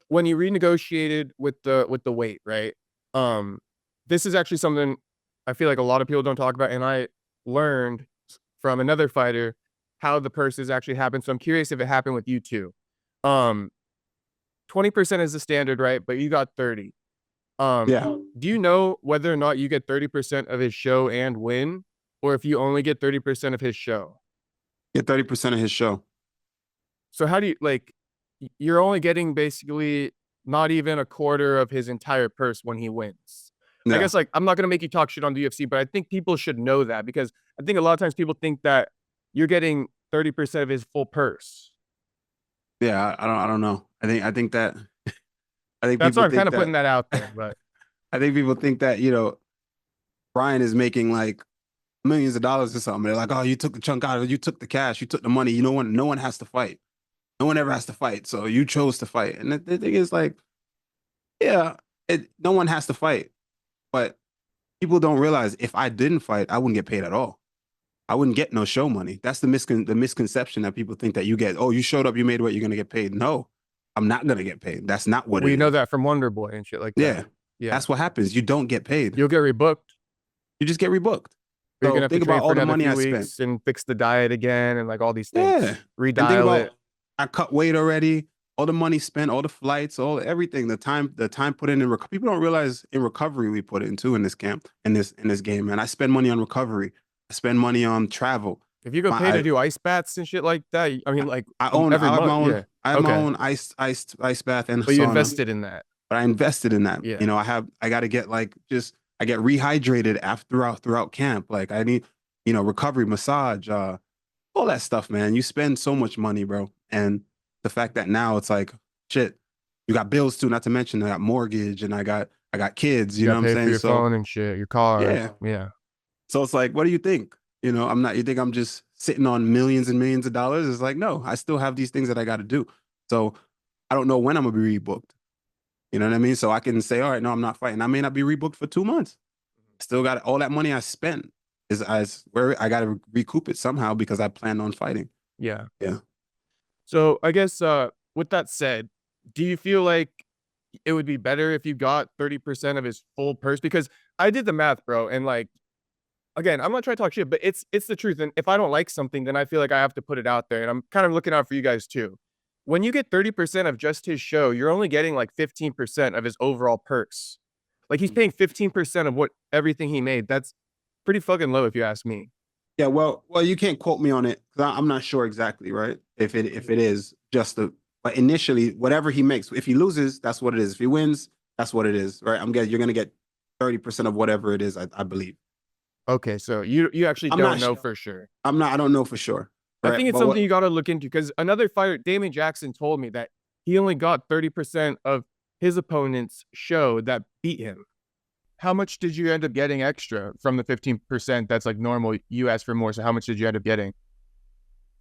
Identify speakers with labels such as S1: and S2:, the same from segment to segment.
S1: when you renegotiated with the weight, right? Um, this is actually something I feel like a lot of people don't talk about, and I learned from another fighter how the purses actually happen. So I'm curious if it happened with you too. Um, 20% is the standard, right? But you got 30.
S2: Yeah,
S1: Do you know whether or not you get 30% of his show and win, or if you only get 30% of his show?
S2: get 30% of his show.
S1: So how do you like you're only getting basically not even a quarter of his entire purse when he wins. I
S2: Yeah,
S1: guess like I'm not gonna make you talk shit on the UFC, but I think people should know that because I think a lot of times people think that you're getting 30% of his full purse.
S2: yeah. I don't know. I think
S1: That's why
S2: people
S1: I'm kind
S2: think
S1: of putting
S2: that.
S1: that out there. But
S2: I think people think that Bryan is making like millions of dollars or something. They're like, oh, you took the chunk out of it, you took the cash, you took the money. No one has to fight. No one ever has to fight. So you chose to fight. And the thing is like, yeah, no one has to fight. But people don't realize if I didn't fight, I wouldn't get paid at all. I wouldn't get no show money. That's the misconception that people think that you get. Oh, you showed up, you made what you're gonna get paid. No, I'm not gonna get paid. That's not what it
S1: we know
S2: is.
S1: that from Wonder Boy and shit like that.
S2: Yeah,
S1: Yeah.
S2: that's what happens. You don't get paid.
S1: You'll get rebooked.
S2: You just get rebooked.
S1: You're
S2: So
S1: gonna have to
S2: think
S1: train
S2: about
S1: for
S2: all the
S1: another
S2: money
S1: few
S2: I spent.
S1: weeks and fix the diet again and like all these
S2: Yeah,
S1: things.
S2: and think
S1: Redial it.
S2: about I cut weight already. All the money spent, all the flights, all everything, the time put in people don't realize in recovery we put in too in this camp in this game. And I spend money on recovery. I spend money on travel.
S1: If you go
S2: My
S1: pay to do ice baths and shit like that, I mean, like every
S2: I have my
S1: month,
S2: own
S1: yeah. Okay,
S2: ice bath and
S1: but you
S2: sauna.
S1: invested in that,
S2: But I invested in that.
S1: yeah,
S2: I got to get like just I get rehydrated after throughout camp. Like I need recovery massage, all that stuff, man. You spend so much money, bro. And the fact that now it's like shit, you got bills too. Not to mention I got mortgage and I got kids.
S1: you
S2: You know
S1: got
S2: what
S1: to
S2: I'm
S1: pay for
S2: saying?
S1: your
S2: So
S1: phone and shit, your car,
S2: yeah.
S1: yeah,
S2: So it's like, what do you think? I'm not. You think I'm just sitting on millions and millions of dollars? It's like, no, I still have these things that I got to do. So I don't know when I'm gonna be rebooked. You know what I mean? So I can say, all right, no, I'm not fighting. I may not be rebooked for 2 months. Still got all that money I spent is as where I got to recoup it somehow because I planned on fighting.
S1: yeah.
S2: Yeah.
S1: So I guess with that said, do you feel like it would be better if you got 30% of his full purse? Because I did the math, bro, and like again, I'm not trying to talk shit, but it's the truth. And if I don't like something, then I feel like I have to put it out there. And I'm kind of looking out for you guys too. When you get 30% of just his show, you're only getting like 15% of his overall purse. Like he's paying 15% of what everything he made. That's pretty fucking low if you ask me.
S2: Yeah. Well, you can't quote me on it because I'm not sure exactly, right? If it is just the but initially whatever he makes, if he loses, that's what it is. If he wins, that's what it is, right? I'm getting you're gonna get 30% of whatever it is. I believe.
S1: Okay, so you actually
S2: I'm
S1: don't
S2: not.
S1: know for sure.
S2: I'm not. I don't know for sure,
S1: I
S2: right?
S1: think it's
S2: But
S1: something
S2: what
S1: you got to look into because another fighter, Damon Jackson, told me that he only got 30% of his opponent's show that beat him. How much did you end up getting extra from the 15% that's like normal? You asked for more, so how much did you end up getting?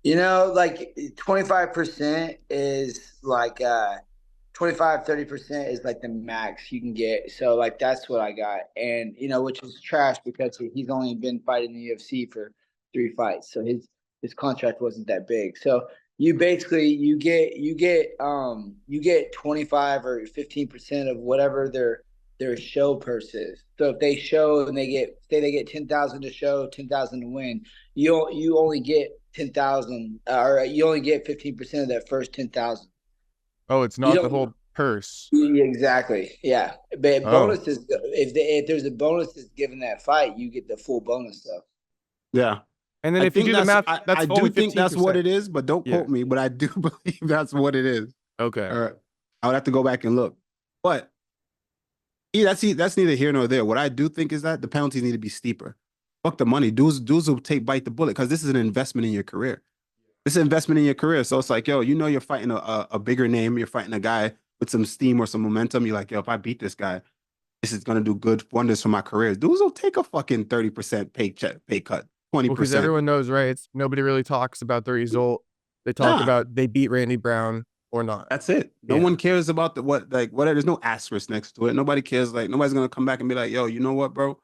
S3: Like 25% is like 25, 30% is like the max you can get. So like that's what I got. And which is trash because he's only been fighting the UFC for 3 fights. So his contract wasn't that big. So you basically you get 25 or 15% of whatever their show purse is. So if they show and they get 10,000 to show, 10,000 to win, you only get 10,000 or you only get 15% of that first 10,000.
S1: Oh, it's
S3: You
S1: not the
S3: don't
S1: whole purse.
S3: exactly. Yeah. But
S1: Oh,
S3: bonus is if there's a bonus that's given that fight, you get the full bonus stuff.
S2: yeah.
S1: and then if you do the math,
S2: I
S1: that's
S2: do
S1: only
S2: think that's what
S1: 15%.
S2: it is, but don't
S1: Yeah.
S2: quote me. But I do believe that's what it is.
S1: Okay.
S2: All right. I would have to go back and look. But that's neither here nor there. What I do think is that the penalties need to be steeper. Fuck the money. Dudes will bite the bullet because this is an investment in your career. This is an investment in your career. So it's like, yo, you're fighting a bigger name. You're fighting a guy with some steam or some momentum. You're like, yo, if I beat this guy, this is gonna do good wonders for my career. Dudes will take a fucking 30% pay cut,
S1: Well, because
S2: 20%.
S1: everyone knows, right? It's nobody really talks about the result. They talk
S2: Nah,
S1: about they beat Randy Brown or not.
S2: that's it. No
S1: Yeah.
S2: one cares about what. There's no asterisk next to it. Nobody cares. Like nobody's gonna come back and be like, yo, you know what, bro?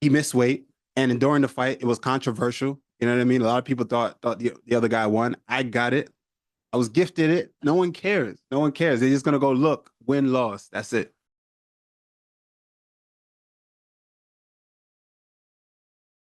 S2: He missed weight, and during the fight, it was controversial. You know what I mean? A lot of people thought the other guy won. I got it. I was gifted it. No one cares. No one cares. They're just gonna go look, win, loss. That's it.